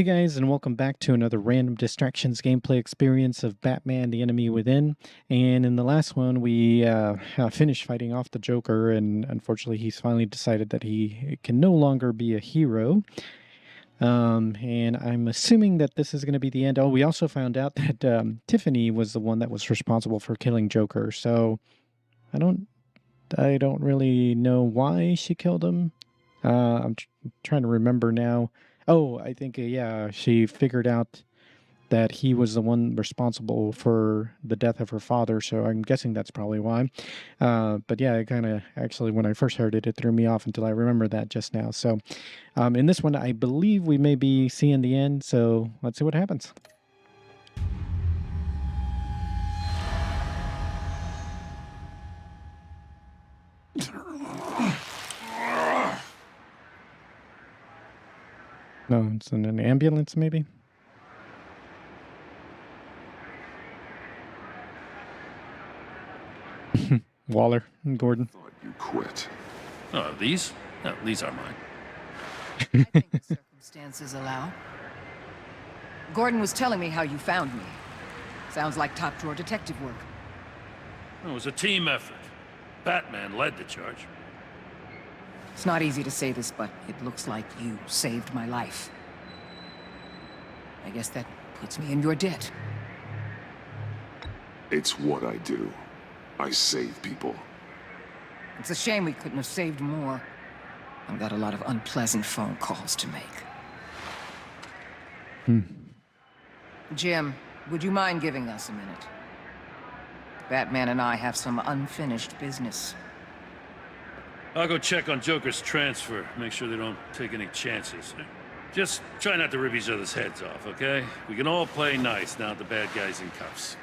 Hey guys, and welcome back to another random distractions gameplay experience of Batman: The Enemy Within. And in the last one, we finished fighting off the Joker, and unfortunately, he's finally decided that he can no longer be a hero. And I'm assuming that this is going to be the end. Oh, we also found out that Tiffany was the one that was responsible for killing Joker. So I don't really know why she killed him. I'm trying to remember now. Oh, I think, yeah, she figured out that he was the one responsible for the death of her father, so I'm guessing that's probably why. But yeah, it kind of, actually, when I first heard it, it threw me off until I remember that just now. So in this one, I believe we may be seeing the end, so let's see what happens. No, it's in an ambulance, maybe? Waller and Gordon. Thought you quit. Oh, these? No, these are mine. I think the circumstances allow. Gordon was telling me how you found me. Sounds like top-drawer detective work. It was a team effort. Batman led the charge. It's not easy to say this, but it looks like you saved my life. I guess that puts me in your debt. It's what I do. I save people. It's a shame we couldn't have saved more. I've got a lot of unpleasant phone calls to make. Jim, would you mind giving us a minute? Batman and I have some unfinished business. I'll go check on Joker's transfer, make sure they don't take any chances. Just try not to rip each other's heads off, okay? We can all play nice now that the bad guy's in cuffs.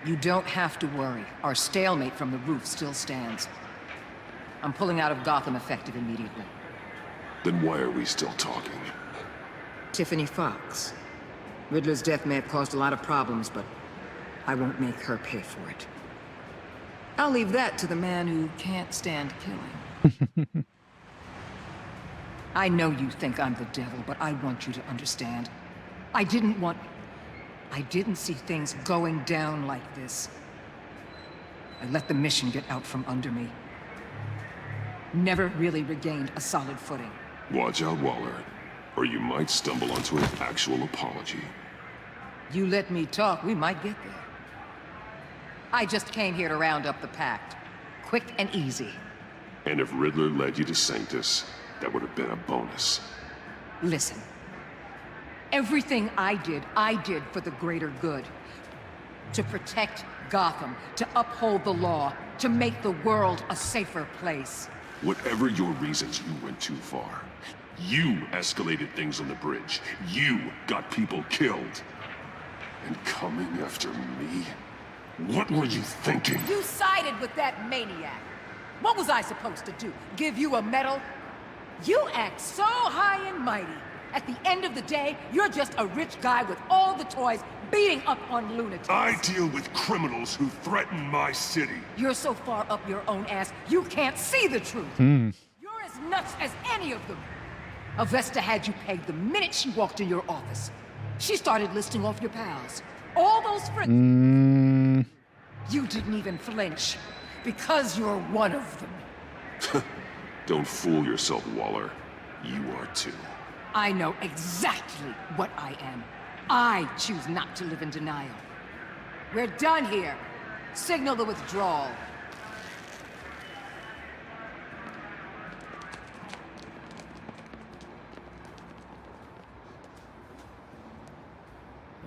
You don't have to worry. Our stalemate from the roof still stands. I'm pulling out of Gotham effective immediately. Then why are we still talking? Tiffany Fox. Riddler's death may have caused a lot of problems, but I won't make her pay for it. I'll leave that to the man who can't stand killing. I know you think I'm the devil, but I want you to understand. I didn't see things going down like this. I let the mission get out from under me. Never really regained a solid footing. Watch out, Waller, or you might stumble onto an actual apology. You let me talk, we might get there. I just came here to round up the pact. Quick and easy. And if Riddler led you to Sanctus, that would have been a bonus. Listen. Everything I did for the greater good. To protect Gotham, to uphold the law, to make the world a safer place. Whatever your reasons, you went too far. You escalated things on the bridge. You got people killed. And coming after me? What were you thinking? You sided with that maniac. What was I supposed to do? Give you a medal? You act so high and mighty. At the end of the day, you're just a rich guy with all the toys beating up on lunatics. I deal with criminals who threaten my city. You're so far up your own ass, you can't see the truth. You're as nuts as any of them. Avesta had you pegged the minute she walked in your office. She started listing off your pals. All those friends. You didn't even flinch, because you're one of them. Don't fool yourself, Waller. You are too. I know exactly what I am. I choose not to live in denial. We're done here. Signal the withdrawal.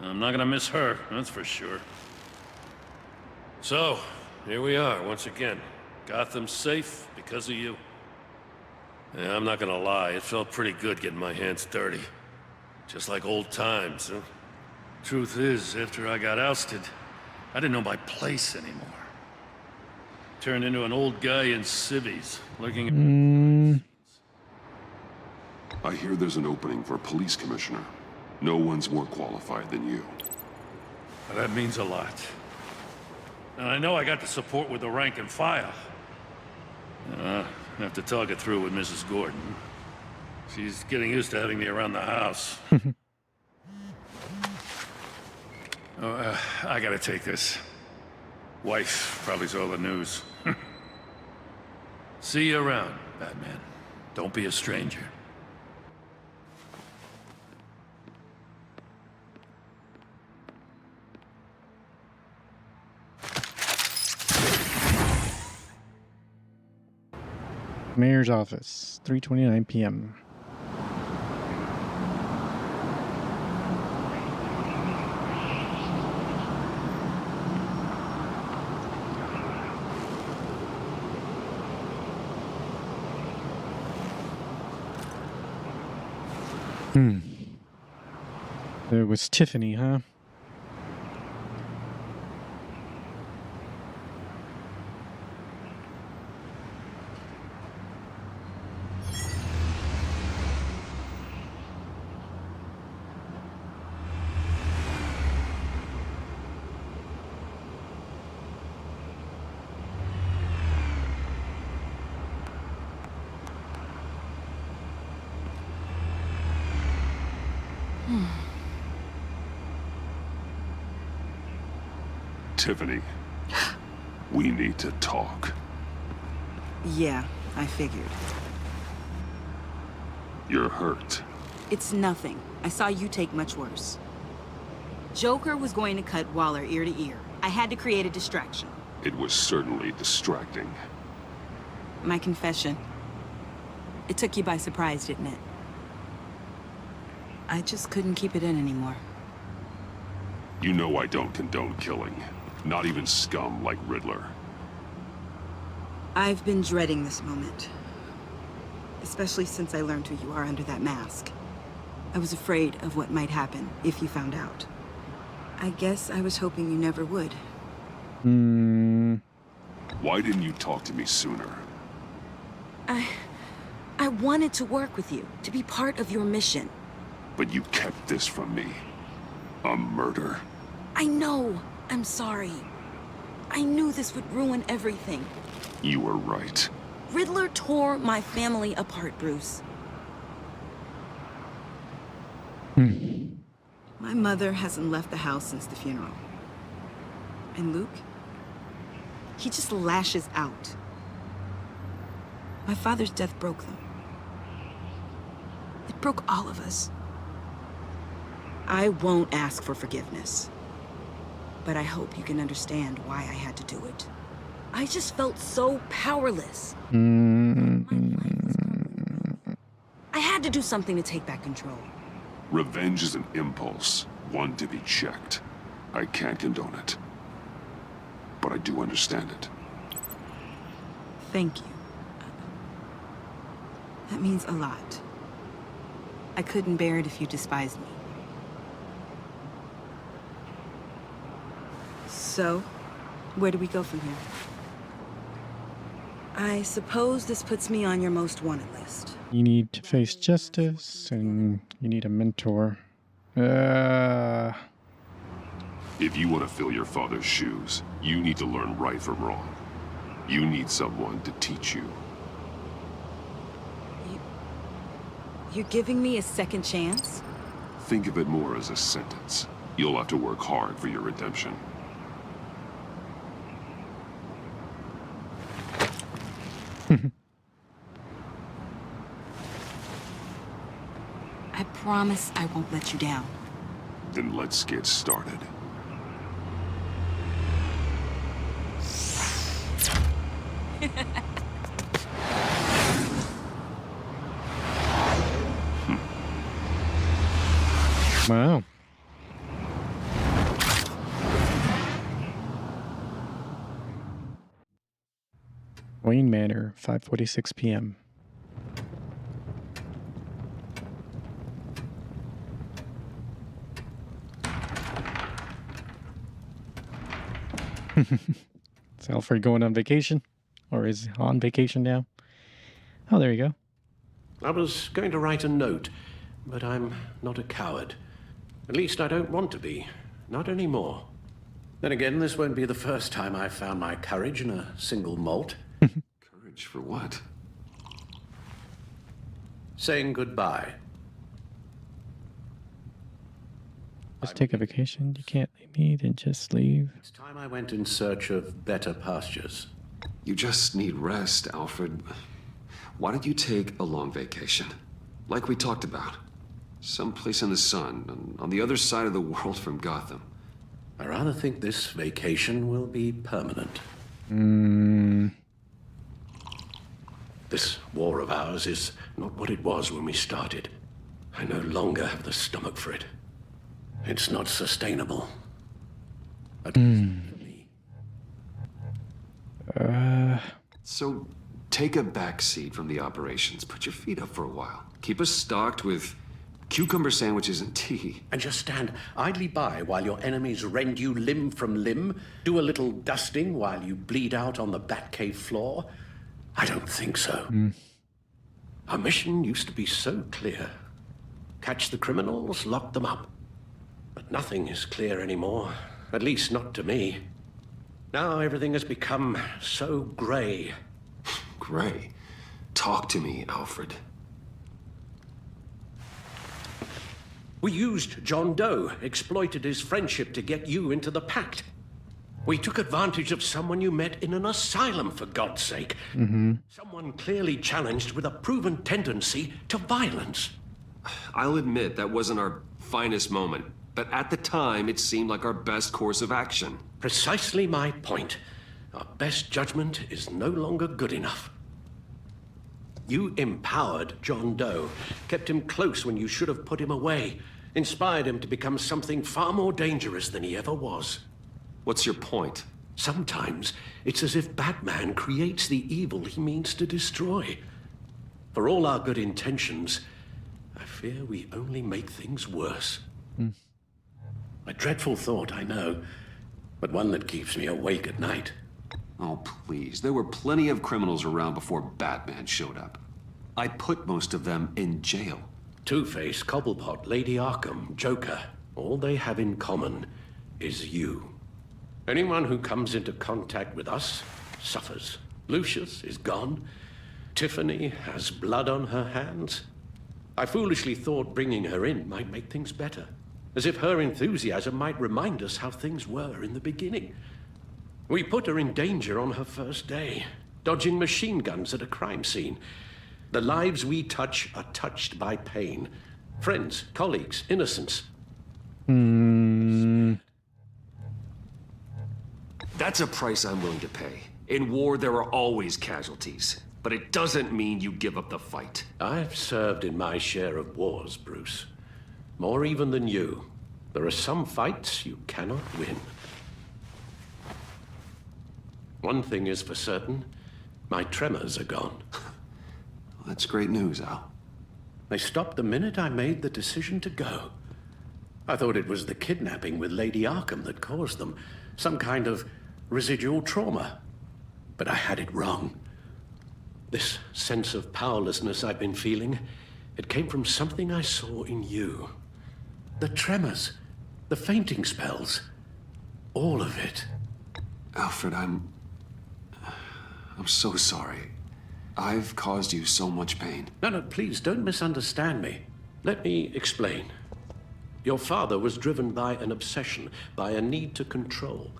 I'm not gonna miss her, that's for sure. So, here we are once again. Gotham's safe because of you. Yeah, I'm not gonna lie, it felt pretty good getting my hands dirty. Just like old times, huh? Truth is, after I got ousted, I didn't know my place anymore. Turned into an old guy in civvies, looking at... I hear there's an opening for police commissioner. No one's more qualified than you. That means a lot. And I know I got the support with the rank and file. I have to talk it through with Mrs. Gordon. She's getting used to having me around the house. I gotta take this. Wife probably saw the news. See you around, Batman. Don't be a stranger. Mayor's office, 3:29 p.m. It was Tiffany, huh? Tiffany, we need to talk. Yeah, I figured. You're hurt. It's nothing. I saw you take much worse. Joker was going to cut Waller ear to ear. I had to create a distraction. It was certainly distracting. My confession. It took you by surprise, didn't it? I just couldn't keep it in anymore. You know I don't condone killing. Not even scum like Riddler. I've been dreading this moment. Especially since I learned who you are under that mask. I was afraid of what might happen if you found out. I guess I was hoping you never would. Why didn't you talk to me sooner? I wanted to work with you, to be part of your mission. But you kept this from me. A murder. I know. I'm sorry. I knew this would ruin everything. You were right. Riddler tore my family apart, Bruce. My mother hasn't left the house since the funeral. And Luke? He just lashes out. My father's death broke them. It broke all of us. I won't ask for forgiveness. But I hope you can understand why I had to do it. I just felt so powerless. My life was crumbling. I had to do something to take back control. Revenge is an impulse, one to be checked. I can't condone it. But I do understand it. Thank you. That means a lot. I couldn't bear it if you despised me. So, where do we go from here? I suppose this puts me on your most wanted list. You need to face justice, and you need a mentor. If you want to fill your father's shoes, you need to learn right from wrong. You need someone to teach you. You're giving me a second chance? Think of it more as a sentence. You'll have to work hard for your redemption. I promise I won't let you down. Then let's get started. Wow. Wayne Manor, 5:46 p.m. Is Alfred going on vacation? Or is he on vacation now? Oh, there you go. I was going to write a note, but I'm not a coward. At least I don't want to be. Not anymore. Then again, this won't be the first time I've found my courage in a single malt. Courage for what? Saying goodbye. Just take a vacation. You can't leave me, then just leave. It's time I went in search of better pastures. You just need rest, Alfred. Why don't you take a long vacation? Like we talked about. Someplace in the sun, on the other side of the world from Gotham. I rather think this vacation will be permanent. This war of ours is not what it was when we started. I no longer have the stomach for it. It's not sustainable. At least for me. So, take a back seat from the operations. Put your feet up for a while. Keep us stocked with cucumber sandwiches and tea. And just stand idly by while your enemies rend you limb from limb, do a little dusting while you bleed out on the Batcave floor? I don't think so. Our mission used to be so clear. Catch the criminals, lock them up. But nothing is clear anymore, at least not to me. Now everything has become so gray. Gray. Talk to me, Alfred. We used John Doe, exploited his friendship to get you into the pact. We took advantage of someone you met in an asylum, for God's sake. Someone clearly challenged with a proven tendency to violence. I'll admit that wasn't our finest moment, but at the time it seemed like our best course of action. Precisely my point. Our best judgment is no longer good enough. You empowered John Doe, kept him close when you should have put him away, inspired him to become something far more dangerous than he ever was. What's your point? Sometimes it's as if Batman creates the evil he means to destroy. For all our good intentions, I fear we only make things worse. A dreadful thought, I know, but one that keeps me awake at night. Oh, please. There were plenty of criminals around before Batman showed up. I put most of them in jail. Two-Face, Cobblepot, Lady Arkham, Joker, all they have in common is you. Anyone who comes into contact with us suffers. Lucius is gone. Tiffany has blood on her hands. I foolishly thought bringing her in might make things better, as if her enthusiasm might remind us how things were in the beginning. We put her in danger on her first day, dodging machine guns at a crime scene. The lives we touch are touched by pain. Friends, colleagues, innocents. That's a price I'm willing to pay. In war, there are always casualties. But it doesn't mean you give up the fight. I've served in my share of wars, Bruce. More even than you. There are some fights you cannot win. One thing is for certain, my tremors are gone. That's great news, Al. They stopped the minute I made the decision to go. I thought it was the kidnapping with Lady Arkham that caused them. Some kind of residual trauma. But I had it wrong. This sense of powerlessness I've been feeling, it came from something I saw in you. The tremors, the fainting spells, all of it. Alfred, I'm so sorry. I've caused you so much pain. No, please don't misunderstand me. Let me explain. Your father was driven by an obsession, by a need to control.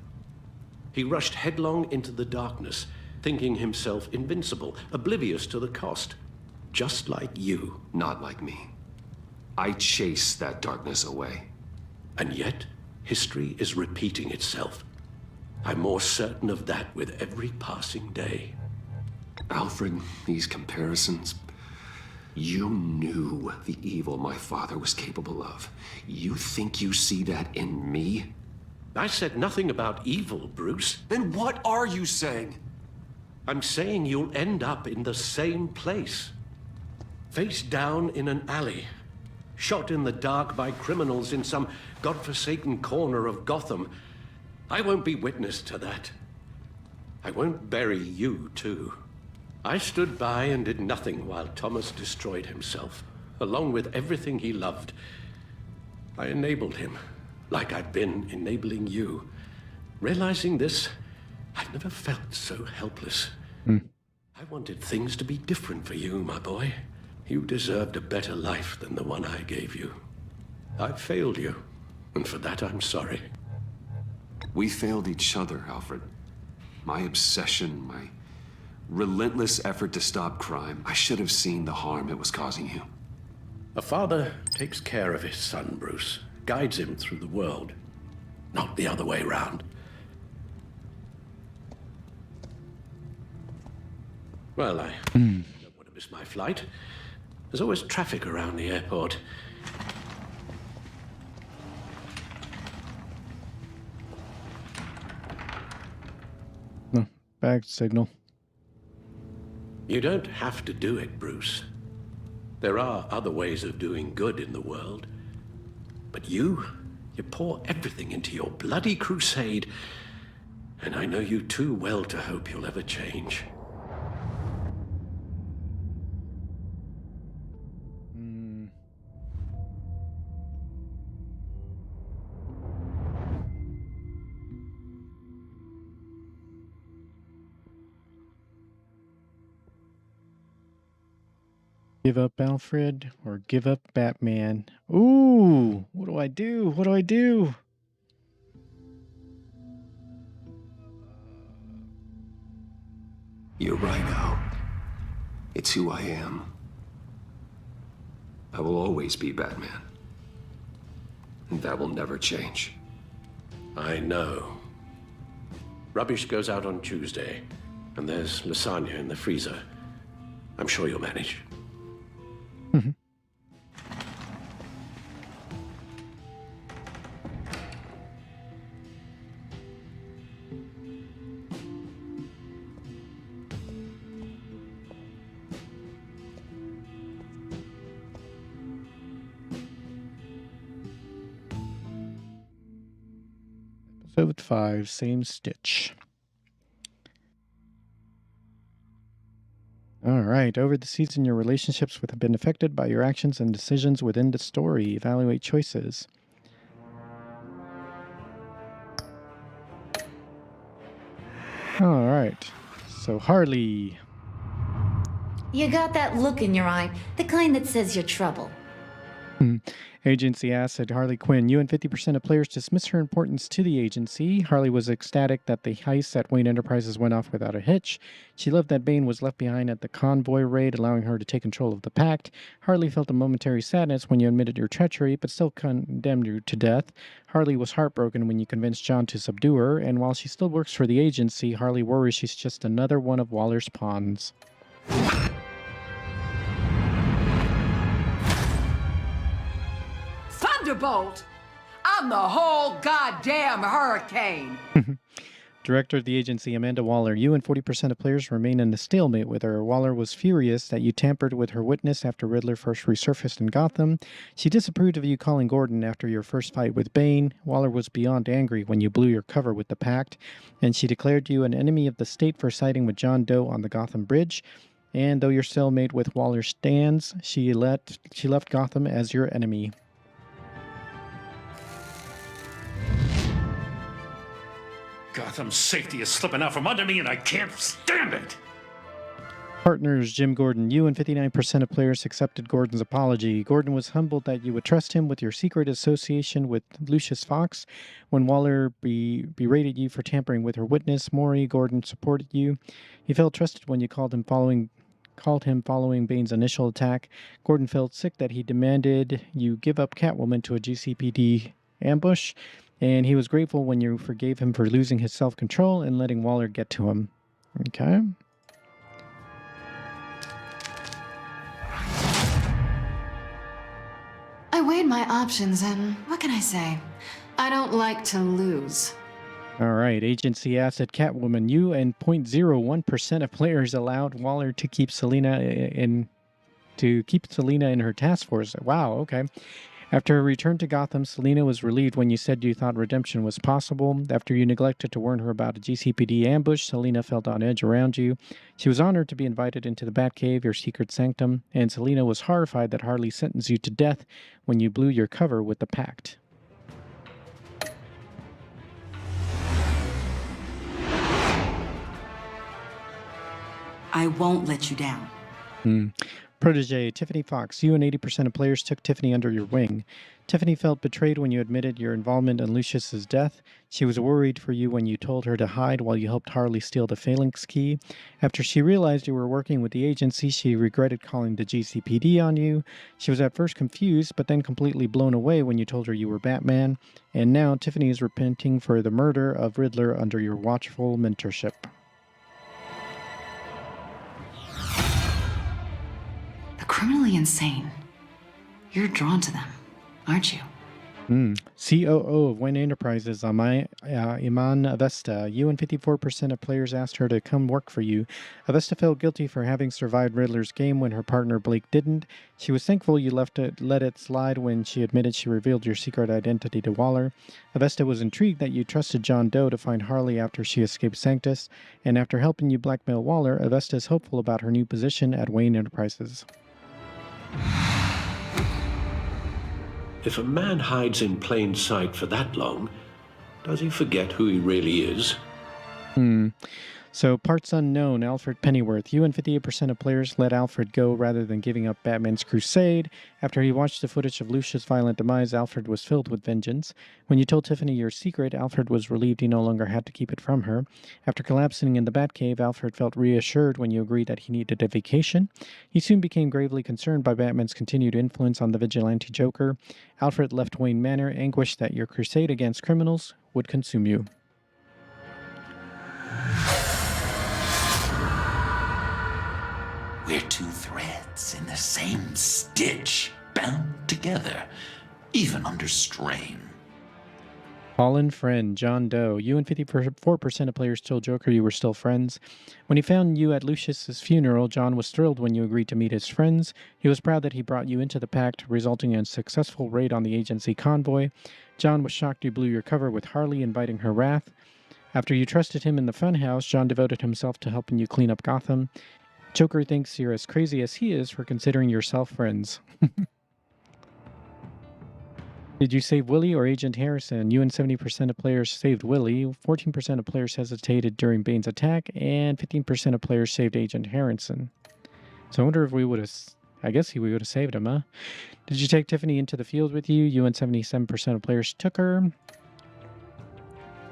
He rushed headlong into the darkness, thinking himself invincible, oblivious to the cost. Just like you. Not like me. I chased that darkness away. And yet, history is repeating itself. I'm more certain of that with every passing day. Alfred, these comparisons... You knew the evil my father was capable of. You think you see that in me? I said nothing about evil, Bruce. Then what are you saying? I'm saying you'll end up in the same place. Face down in an alley. Shot in the dark by criminals in some godforsaken corner of Gotham. I won't be witness to that. I won't bury you, too. I stood by and did nothing while Thomas destroyed himself, along with everything he loved. I enabled him, like I've been enabling you. Realizing this, I've never felt so helpless. I wanted things to be different for you, my boy. You deserved a better life than the one I gave you. I've failed you, and for that I'm sorry. We failed each other, Alfred. My obsession, my relentless effort to stop crime. I should have seen the harm it was causing you. A father takes care of his son, Bruce, guides him through the world, not the other way round. Well, I don't want to miss my flight. There's always traffic around the airport. No, bag signal. You don't have to do it, Bruce. There are other ways of doing good in the world. But you pour everything into your bloody crusade, and I know you too well to hope you'll ever change. Give up Alfred or give up Batman? Ooh, what do I do? What do I do? You're right, Al. It's who I am. I will always be Batman. And that will never change. I know. Rubbish goes out on Tuesday, and there's lasagna in the freezer. I'm sure you'll manage. Episode 5, same stitch. All right. Over the season, your relationships have been affected by your actions and decisions within the story. Evaluate choices. All right. So, Harley. You got that look in your eye, the kind that says you're trouble. Agency asset Harley Quinn. You and 50% of players dismiss her importance to the agency. Harley was ecstatic that the heist at Wayne Enterprises went off without a hitch. She loved that Bane was left behind at the convoy raid, allowing her to take control of the pact. Harley felt a momentary sadness when you admitted your treachery, but still condemned you to death. Harley was heartbroken when you convinced John to subdue her, and while she still works for the agency, Harley worries she's just another one of Waller's pawns. Thunderbolt! I'm the whole goddamn hurricane! Director of the agency, Amanda Waller. You and 40% of players remain in a stalemate with her. Waller was furious that you tampered with her witness after Riddler first resurfaced in Gotham. She disapproved of you calling Gordon after your first fight with Bane. Waller was beyond angry when you blew your cover with the Pact, and she declared you an enemy of the state for siding with John Doe on the Gotham Bridge. And though your stalemate with Waller stands, she left Gotham as your enemy. Gotham's safety is slipping out from under me, and I can't stand it! Partners, Jim Gordon. You and 59% of players accepted Gordon's apology. Gordon was humbled that you would trust him with your secret association with Lucius Fox. When Waller berated you for tampering with her witness, Maury, Gordon supported you. He felt trusted when you called him following Bane's initial attack. Gordon felt sick that he demanded you give up Catwoman to a GCPD ambush, and he was grateful when you forgave him for losing his self-control and letting Waller get to him. Okay. I weighed my options, and what can I say? I don't like to lose. All right, agency asset Catwoman. You and 0.01% of players allowed Waller to keep Selina in her task force. Wow, okay. After her return to Gotham, Selina was relieved when you said you thought redemption was possible. After you neglected to warn her about a GCPD ambush, Selina felt on edge around you. She was honored to be invited into the Batcave, your secret sanctum, and Selina was horrified that Harley sentenced you to death when you blew your cover with the Pact. I won't let you down. Protege, Tiffany Fox. You and 80% of players took Tiffany under your wing. Tiffany felt betrayed when you admitted your involvement in Lucius's death. She was worried for you when you told her to hide while you helped Harley steal the phalanx key. After she realized you were working with the agency, she regretted calling the GCPD on you. She was at first confused, but then completely blown away when you told her you were Batman. And now Tiffany is repenting for the murder of Riddler under your watchful mentorship. The criminally insane. You're drawn to them, aren't you? COO of Wayne Enterprises, Iman Avesta. You and 54% of players asked her to come work for you. Avesta felt guilty for having survived Riddler's game when her partner Blake didn't. She was thankful you let it slide when she admitted she revealed your secret identity to Waller. Avesta was intrigued that you trusted John Doe to find Harley after she escaped Sanctus, and after helping you blackmail Waller, Avesta is hopeful about her new position at Wayne Enterprises. If a man hides in plain sight for that long, does he forget who he really is? So, parts unknown, Alfred Pennyworth. You and 58% of players let Alfred go rather than giving up Batman's crusade. After he watched the footage of Lucius' violent demise, Alfred was filled with vengeance. When you told Tiffany your secret, Alfred was relieved he no longer had to keep it from her. After collapsing in the Batcave, Alfred felt reassured when you agreed that he needed a vacation. He soon became gravely concerned by Batman's continued influence on the vigilante Joker. Alfred left Wayne Manor, anguished that your crusade against criminals would consume you. We're two threads in the same stitch, bound together, even under strain. Fallen friend, John Doe. You and 54% of players told Joker you were still friends. When he found you at Lucius's funeral, John was thrilled when you agreed to meet his friends. He was proud that he brought you into the pact, resulting in a successful raid on the agency convoy. John was shocked you blew your cover with Harley, inviting her wrath. After you trusted him in the funhouse, John devoted himself to helping you clean up Gotham. Joker thinks you're as crazy as he is for considering yourself friends. Did you save Willie or Agent Harrison? You and 70% of players saved Willie, 14% of players hesitated during Bane's attack, and 15% of players saved Agent Harrison. So I wonder if we would have... I guess we would have saved him, huh? Did you take Tiffany into the field with you? You and 77% of players took her.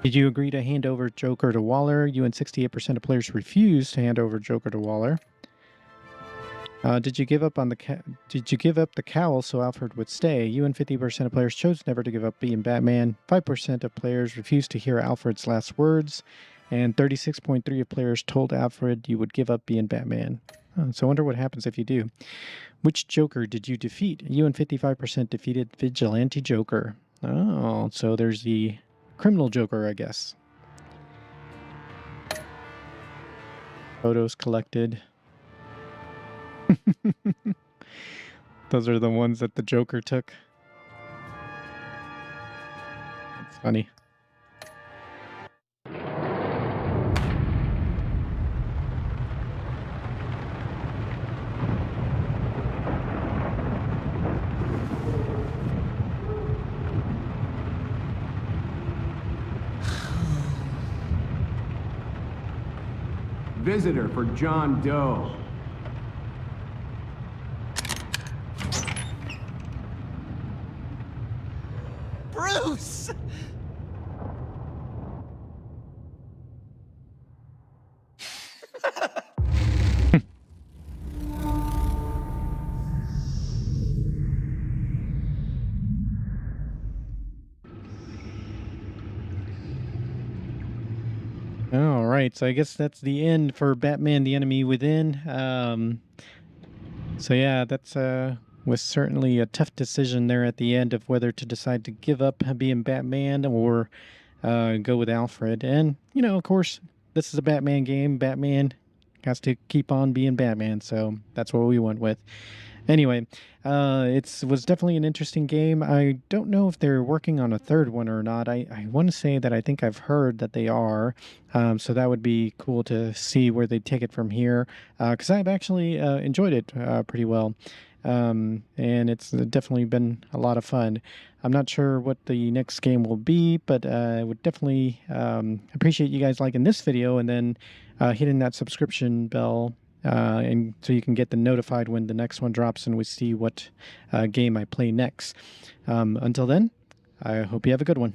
Did you agree to hand over Joker to Waller? You and 68% of players refused to hand over Joker to Waller. Did you give up the cowl so Alfred would stay? You and 50% of players chose never to give up being Batman. 5% of players refused to hear Alfred's last words, and 36.3% of players told Alfred you would give up being Batman. So I wonder what happens if you do. Which Joker did you defeat? You and 55% defeated Vigilante Joker. Oh, so there's the criminal Joker, I guess. Photos collected. Those are the ones that the Joker took. That's funny. Visitor for John Doe. Bruce! All right, so I guess that's the end for Batman: The Enemy Within. So yeah, that's was certainly a tough decision there at the end of whether to decide to give up being Batman or go with Alfred. And you know, of course, this is a Batman game. Batman has to keep on being Batman, so that's what we went with. Anyway, it was definitely an interesting game. I don't know if they're working on a third one or not. I want to say that I think I've heard that they are. So that would be cool to see where they take it from here. Because I've actually enjoyed it pretty well. And it's definitely been a lot of fun. I'm not sure what the next game will be, but I would definitely appreciate you guys liking this video and then hitting that subscription bell and so you can get the notified when the next one drops and we see what game I play next. Until then, I hope you have a good one.